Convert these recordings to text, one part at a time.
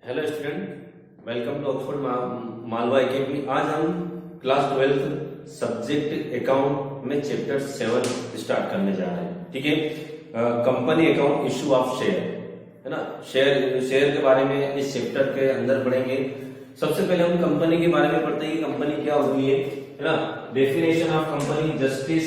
Hello student, welcome to Oxford Malwa academy. आज हम class 12 subject account में चैप्टर 7 स्टार्ट करने जा रहे हैं। ठीक है, company account, issue of share, है ना। शेयर के बारे में इस चैप्टर के अंदर पढ़ेंगे। सबसे पहले हम कंपनी के बारे में पढ़ते हैं कि कंपनी क्या होती है ना। Definition of company, justice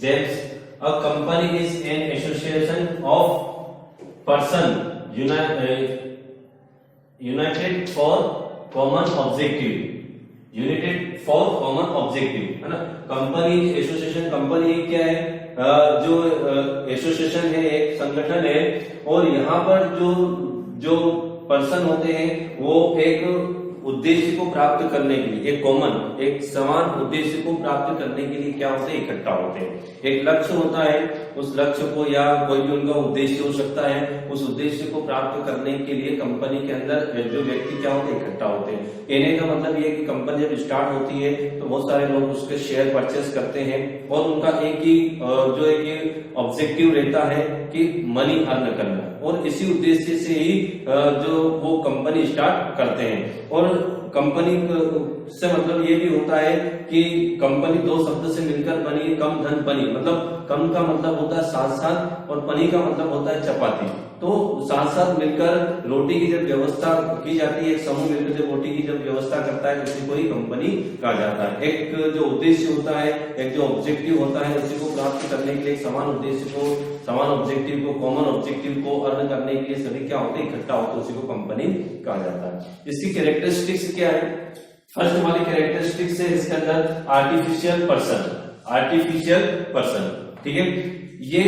James. A company is an association of person United for common objective, United for common objective, है ना। कंपनी एसोसिएशन, कंपनी क्या है, जो एसोसिएशन है, एक संगठन है, और यहाँ पर जो पर्सन होते हैं वो एक उद्देश्य को प्राप्त करने के लिए, एक कॉमन, एक समान उद्देश्य को प्राप्त करने के लिए क्या होते हैं, इकट्ठा होते हैं। एक लक्ष्य होता है, उस लक्ष्य को या कोई भी उनका उद्देश्य हो सकता है, उस उद्देश्य को प्राप्त करने के लिए कंपनी के अंदर जो व्यक्ति क्या होते हैं, इकट्ठा होते हैं। कहने का मतलब ये कि कंपनी जब स्टार्ट होती है तो बहुत सारे लोग उसके शेयर परचेस करते हैं और उनका एक ही ऑब्जेक्टिव रहता है कि मनी अर्न करना, और इसी उद्देश्य से ही जो वो कंपनी स्टार्ट करते हैं। और कंपनी से मतलब ये भी होता है कि कंपनी दो शब्द से मिलकर बनी, कम धन पनी, मतलब कम का मतलब होता है साथ साथ और पनी का मतलब होता है चपाती। तो साथ साथ मिलकर रोटी की जब व्यवस्था की जाती है, एक समूह मिलकर जब रोटी की जब व्यवस्था करता है उसी को ही कंपनी कहा जाता है। एक जो उद्देश्य होता है, एक जो ऑब्जेक्टिव होता है, उसी को प्राप्त करने के लिए समान उद्देश्य को, समान ऑब्जेक्टिव को, कॉमन ऑब्जेक्टिव को अर्न करने के लिए सभी क्या होते हैं, इकट्ठा होते हैं, उसी को कंपनी कहा जाता है। इसकी कैरेक्टरिस्टिक्स क्या है? फर्स्ट हमारी कैरेक्टरिस्टिक्स है इसके अंदर आर्टिफिशियल पर्सन, आर्टिफिशियल पर्सन। ठीक है, ये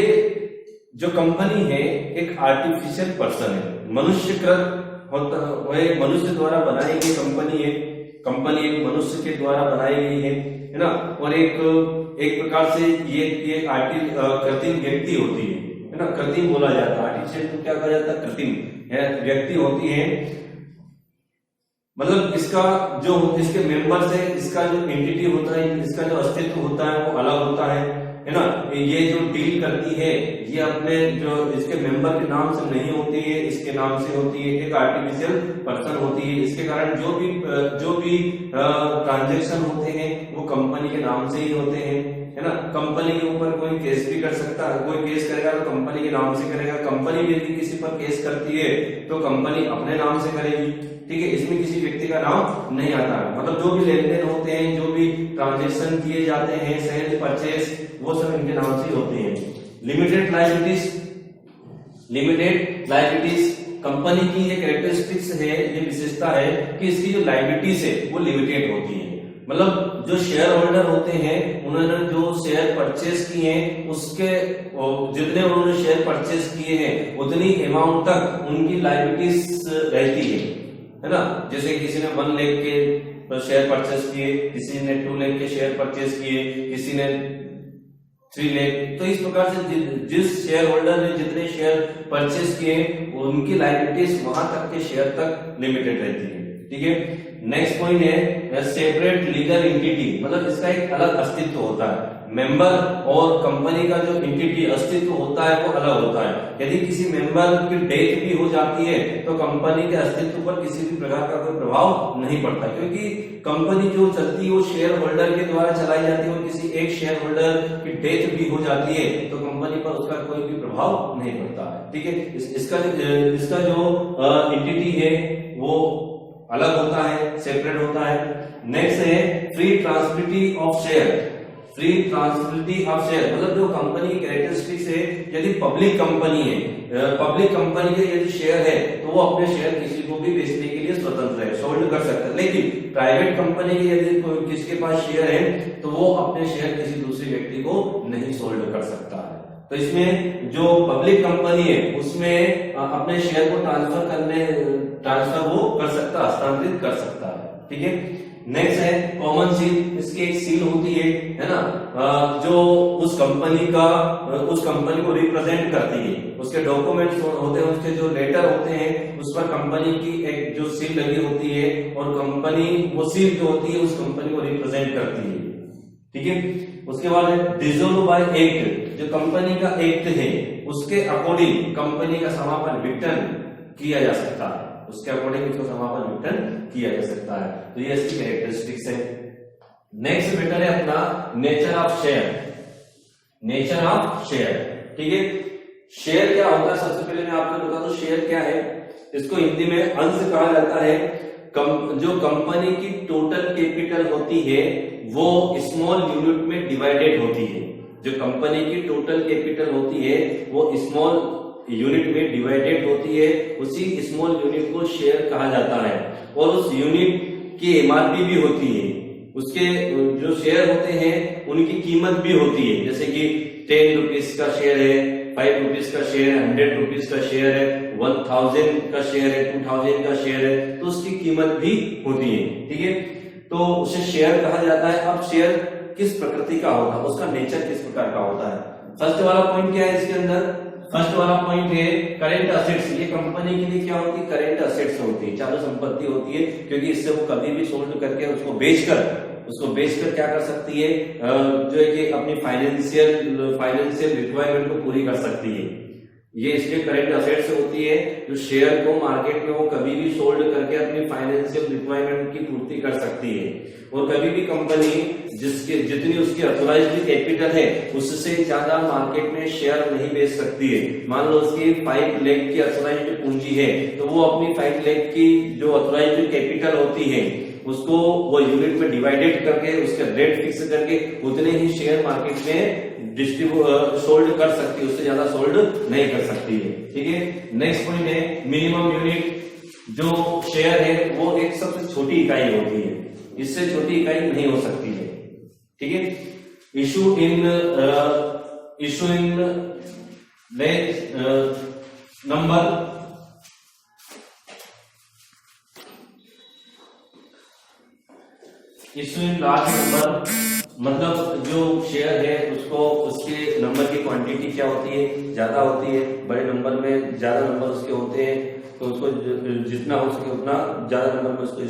जो कंपनी है एक आर्टिफिशियल पर्सन है, मनुष्यकृत होता है, मनुष्य द्वारा बनाई गई कंपनी है। कंपनी एक मनुष्य के द्वारा बनाई गई है ना। और एक प्रकार से ये कृत्रिम व्यक्ति होती है ना, कृत्रिम बोला जाता है। आर्टिफिशियल को क्या कहा जाता है, कृत्रिम व्यक्ति होती है। मतलब इसका जो इसके मेंबर्स है, इसका जो एंटिटी होता है, इसका जो अस्तित्व होता है वो अलग होता है ना। ये जो डील करती है ये अपने जो इसके मेंबर के नाम से नहीं होती है, इसके नाम से होती है, एक आर्टिफिशियल पर्सन होती है। इसके कारण जो भी ट्रांजैक्शन होते हैं वो कंपनी के नाम से ही होते हैं, है ना। कंपनी के ऊपर कोई केस भी कर सकता है, कोई केस करेगा तो कंपनी के नाम से करेगा। कंपनी भी यदि किसी पर केस करती है तो कंपनी अपने नाम से करेगी। ठीक है, इसमें किसी व्यक्ति का नाम नहीं आता है। मतलब जो भी लेन देन होते हैं, जो भी ट्रांजेक्शन किए जाते हैं, सेल परचेस, वो सब इनके नाम से होते हैं। Limited liabilities, limited liabilities company की ये कैरेक्टरिस्टिक्स है, ये विशेषता है कि इसकी जो लायबिलिटीज है वो लिमिटेड होती है। मतलब जो शेयर होल्डर होते हैं उन्होंने जो शेयर परचेस किए हैं उसके जितने उन्होंने शेयर परचेस किए हैं उतनी अमाउंट तक उनकी लायबिलिटीज रहती है ना। जैसे किसी ने 1 लाख के शेयर परचेस किए, किसी ने 2 लाख के शेयर परचेस किए, किसी ने 3 लाख। तो इस प्रकार से जिस शेयर होल्डर ने जितने शेयर परचेस किए उनकी लायबिलिटीज वहां तक के शेयर तक लिमिटेड रहती है। ठीक है, नेक्स्ट पॉइंट है सेपरेट लीगल एंटिटी, मतलब इसका एक अलग अस्तित्व होता है। मेंबर और कंपनी का जो एंटिटी अस्तित्व होता है वो अलग होता है। यदि किसी मेंबर की डेथ भी हो जाती है तो कंपनी के अस्तित्व पर किसी भी प्रकार का कोई प्रभाव नहीं पड़ता, क्योंकि कंपनी जो चलती है वो शेयर होल्डर के द्वारा चलाई जाती है। और किसी एक शेयर होल्डर की डेथ भी हो जाती है तो कंपनी पर उसका कोई भी प्रभाव नहीं पड़ता है। ठीक है, इसका जो एंटिटी है वो अलग होता है, सेपरेट होता है। नेक्स्ट है free transferability of share, free transferability of share, मतलब जो कंपनी की कैरेक्टरिस्टिक्स है, यदि पब्लिक कंपनी है, पब्लिक कंपनी के यदि शेयर है तो वो अपने शेयर किसी को भी बेचने के लिए स्वतंत्र है, सोल्ड कर सकता है। लेकिन प्राइवेट कंपनी के यदि किसके पास शेयर है तो वो अपने शेयर किसी दूसरे व्यक्ति को नहीं सोल्ड कर सकता है। तो इसमें जो पब्लिक कंपनी है उसमें अपने शेयर को ट्रांसफर वो कर सकता, हस्तांतरित कर सकता है। ठीक है, नेक्स्ट है कॉमन सील, इसकी एक सील होती है ना, जो उस कंपनी को रिप्रेजेंट करती है। उसके डॉक्यूमेंट्स होते हैं, उसके जो लेटर होते हैं उस पर कंपनी की एक जो सील लगी होती है, और कंपनी वो सील जो होती है उस कंपनी को रिप्रेजेंट करती है। ठीक है, उसके बाद डिसॉल्व बाय एक्ट, जो कंपनी का एक्ट है उसके अकॉर्डिंग कंपनी का समापन, विघटन किया जा सकता है, उसके अकॉर्डिंग इसको समापन विघटन किया जा सकता है। तो ये इसकी कैरेक्टरिस्टिक्स है। नेक्स्ट मैटर है अपना nature of share. Nature of share, ठीक है। शेयर क्या होता है, सबसे पहले मैं आपको बता दूं शेयर क्या है। इसको हिंदी में अंश कहा जाता है। जो कंपनी की टोटल कैपिटल होती है वो स्मॉल यूनिट में डिवाइडेड होती है। जो कंपनी की टोटल कैपिटल होती है वो स्मॉल यूनिट में डिवाइडेड होती है, उसी स्मॉल यूनिट को शेयर कहा जाता है। और उस यूनिट की एमआरपी भी होती है, उसके जो शेयर होते हैं उनकी कीमत भी होती है। जैसे कि 10 रुपीज का शेयर है, 5 रुपीज का शेयर है, 100 रुपीज का शेयर है, 1000 का शेयर है, 2000 का शेयर है, तो उसकी कीमत भी होती है, ठीक है। तो उसे शेयर कहा जाता है। अब शेयर किस प्रकृति का होता है, उसका नेचर किस प्रकार का होता है। फर्स्ट वाला पॉइंट क्या है इसके अंदर, फर्स्ट वाला पॉइंट है करेंट असेट्स। ये कंपनी के लिए क्या होती है, करेंट असेट्स होती है, चालू संपत्ति होती है, क्योंकि इससे वो कभी भी सोल्ड करके उसको बेचकर क्या कर सकती है, जो है कि अपनी फाइनेंशियल रिक्वायरमेंट को पूरी कर सकती है। ये इसलिए करेंट असेट्स होती है, जो शेयर को मार्केट में वो कभी भी सोल्ड करके अपनी फाइनेंशियल रिक्वायरमेंट की पूर्ति कर सकती है। और कभी भी कंपनी जितनी उसकी ऑथराइज्ड कैपिटल है उससे ज्यादा मार्केट में शेयर नहीं बेच सकती है। मान लो उसकी 5 लाख की ऑथराइज्ड पूंजी है, तो वो अपनी 5 लाख की जो ऑथराइज्ड कैपिटल होती है उसको वो यूनिट में डिवाइडेड करके उसका रेट फिक्स करके उतने ही शेयर मार्केट में सोल्ड कर सकती है, उससे ज्यादा सोल्ड नहीं कर सकती है, ठीक है। नेक्स्ट पॉइंट है मिनिमम यूनिट। जो शेयर है वो एक सबसे छोटी इकाई होती है, इससे छोटी इकाई नहीं हो सकती है, ठीक है। Issue in number issue in large number, मतलब जो शेयर है उसको उसके नंबर की क्वांटिटी क्या होती है, ज्यादा होती है। बड़े नंबर में ज्यादा नंबर उसके होते हैं, तो उसको जितना हो सके उतना ज्यादा नंबर में उसको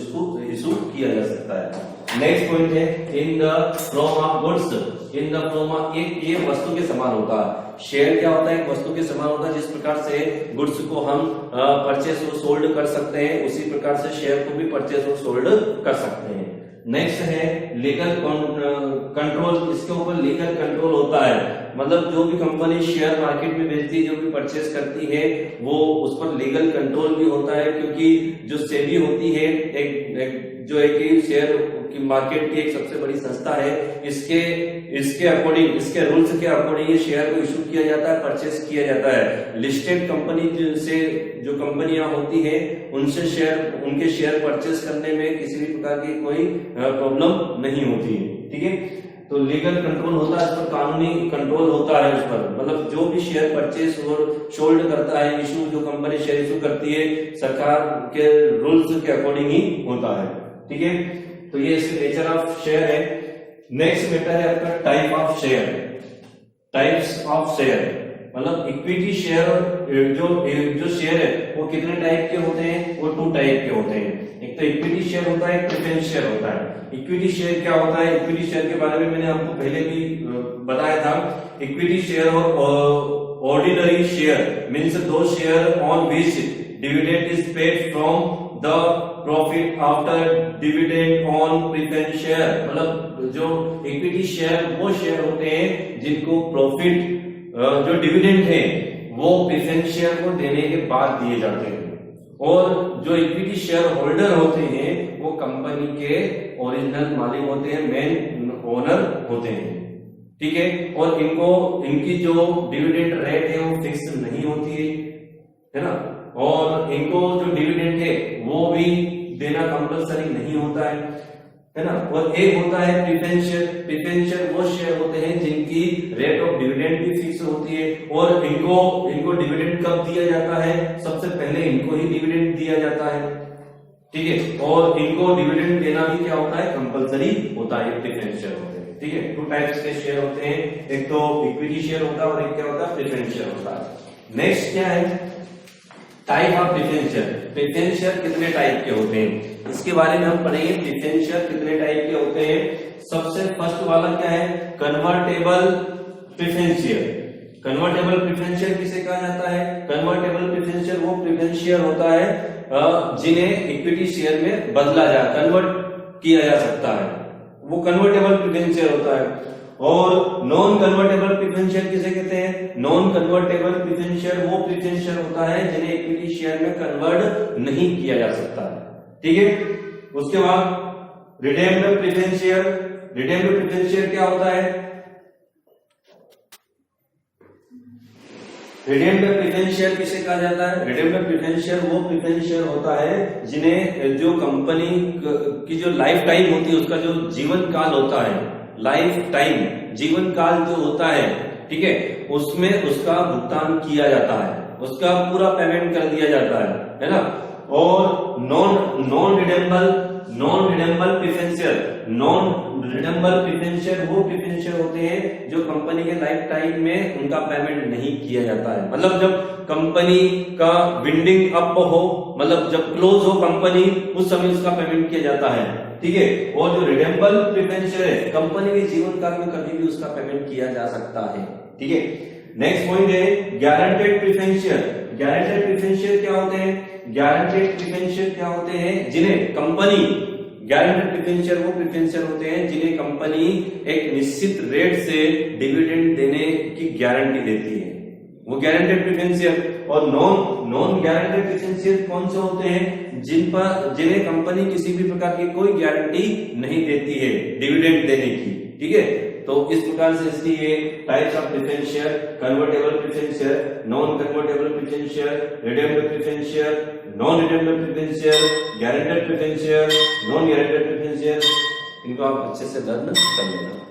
इशू किया जा सकता है। नेक्स्ट पॉइंट है in the form of goods. In the form of, ये वस्तु के समान होता है। शेयर क्या होता है, एक वस्तु के समान होता है। जिस प्रकार से गुड्स को हम परचेस और सोल्ड कर सकते हैं, उसी प्रकार से शेयर को भी परचेस और सोल्ड कर सकते हैं। नेक्स्ट है लीगल कंट्रोल। इसके ऊपर लीगल कंट्रोल होता है, मतलब जो भी कंपनी शेयर मार्केट में बेचती है, जो भी परचेस करती है, वो उस पर लीगल कंट्रोल भी होता है। क्योंकि जो सेबी होती है एक जो है कि शेयर की मार्केट की एक सबसे बड़ी संस्था है, इसके अकॉर्डिंग, इसके रूल्स के अकॉर्डिंग ये शेयर को इशू किया जाता है, परचेस किया जाता है। लिस्टेड कंपनी से जो कंपनियां होती है उनके शेयर परचेस करने में किसी भी प्रकार की कोई प्रॉब्लम नहीं होती है, ठीक है। तो लीगल कंट्रोल होता है, इस पर कानूनी कंट्रोल होता है उस पर, मतलब जो भी शेयर परचेस और सोल्ड करता है, इशू जो कंपनी शेयर इशू करती है, सरकार के रूल्स के अकॉर्डिंग ही होता है, ठीक है। तो ये इसके नेचर ऑफ शेयर है। नेक्स्ट मैटर है आपका type of share. Types of share मतलब इक्विटी शेयर, जो शेयर है वो कितने टाइप के होते हैं, वो 2 टाइप के होते हैं। एक तो इक्विटी शेयर होता है, एक प्रेफरेंस शेयर होता है। इक्विटी शेयर क्या होता है, इक्विटी शेयर के बारे में मैंने आपको पहले भी बताया था। इक्विटी शेयर और ऑर्डिनरी शेयर मीन्स दो share on which dividend is paid from the profit after dividend on preference share. मतलब जो इक्विटी शेयर वो शेयर होते हैं जिनको प्रॉफिट जो डिविडेंड है वो प्रेफरेंस शेयर को देने के बाद दिए जाते हैं। और जो इक्विटी शेयर होल्डर होते हैं वो कंपनी के ओरिजिनल मालिक होते हैं, मेन ओनर होते हैं, ठीक है। और इनकी जो डिविडेंड रेट है वो फिक्स नहीं होती है ना। और इनको जो डिविडेंड है वो भी देना कंपलसरी नहीं होता है ना। और एक होता है प्रेफरेंस शेयर। प्रेफरेंस शेयर वो शेयर होते हैं जिनकी रेट ऑफ डिविडेंड भी फिक्स होती है। और इनको डिविडेंड कब दिया जाता है, सबसे पहले इनको ही डिविडेंड दिया जाता है, ठीक है। और इनको डिविडेंड देना भी क्या होता है, कंपलसरी होता है। प्रेफरेंस शेयर होते हैं, ठीक है। 2 टाइप्स के शेयर होते हैं, एक तो इक्विटी शेयर होता है और एक क्या होता है, प्रेफरेंस शेयर होता है। नेक्स्ट क्या है, type of preference share. Preference share कितने टाइप के होते हैं इसके बारे में हम पढ़ेंगे। प्रेफरेंस शेयर कितने टाइप के होते हैं। सबसे फर्स्ट वाला क्या है, convertible preference share. Convertible preference share किसे कहा जाता है? कन्वर्टेबल प्रेफरेंस शेयर वो प्रेफरेंस शेयर होता है जिन्हें इक्विटी शेयर में बदला जा कन्वर्ट किया जा सकता है, वो कन्वर्टेबल प्रेफरेंस शेयर होता है। और नॉन कन्वर्टेबल प्रेफरेंस शेयर किसे कहते हैं? नॉन कन्वर्टेबल प्रेफरेंस शेयर वो प्रेफरेंस शेयर होता है जिन्हें इक्विटी शेयर में कन्वर्ट नहीं किया जा सकता है, ठीक है। उसके बाद रिडेम्ड preference share. Redeemed preference share क्या होता है? रिडेम्ड प्रेफरेंस शेयर किसे कहा जाता है? रिडेम्ड प्रेफरेंस शेयर वो प्रेफरेंस शेयर होता है जिन्हें जो कंपनी की जो लाइफ टाइम होती है, उसका जो जीवन काल होता है, लाइफ टाइम जीवन काल जो होता है, ठीक है, उसमें उसका भुगतान किया जाता है, उसका पूरा पेमेंट कर दिया जाता है ना। और non redeemable preference share. Non redeemable preference share वो प्रेफरेंस शेयर होते हैं जो कंपनी के लाइफ टाइम में उनका पेमेंट नहीं किया जाता है। मतलब जब कंपनी का विंडिंग अप हो, मतलब जब क्लोज हो कंपनी, उस समय उसका पेमेंट किया जाता है, ठीक है। और जो रिडेम्बल प्रेफरेंस शेयर है, कंपनी के जीवन काल में कभी भी उसका पेमेंट किया जा सकता है, ठीक है। नेक्स्ट पॉइंट है guaranteed preference share. Guaranteed preference share क्या होते हैं? गारंटेड प्रेफरेंस शेयर क्या होते हैं जिन्हें कंपनी, गारंटेड प्रेफरेंस शेयर वो प्रेफरेंस शेयर होते हैं जिन्हें कंपनी एक निश्चित रेट से डिविडेंड देने की गारंटी देती है, वो गारंटेड प्रेफरेंस शेयर। और नॉन गारंटेड प्रेफरेंस शेयर कौन से होते हैं? जिन्हें कंपनी किसी भी प्रकार की कोई गारंटी नहीं देती है डिविडेंड देने की, ठीक है। तो इस प्रकार से इसकी ये types of preference share: convertible preference share, non convertible preference share, redeemed preference share, non redeemed preference share, guaranteed preference share, non guaranteed preference share. इनको आप अच्छे से लर्न कर लेना।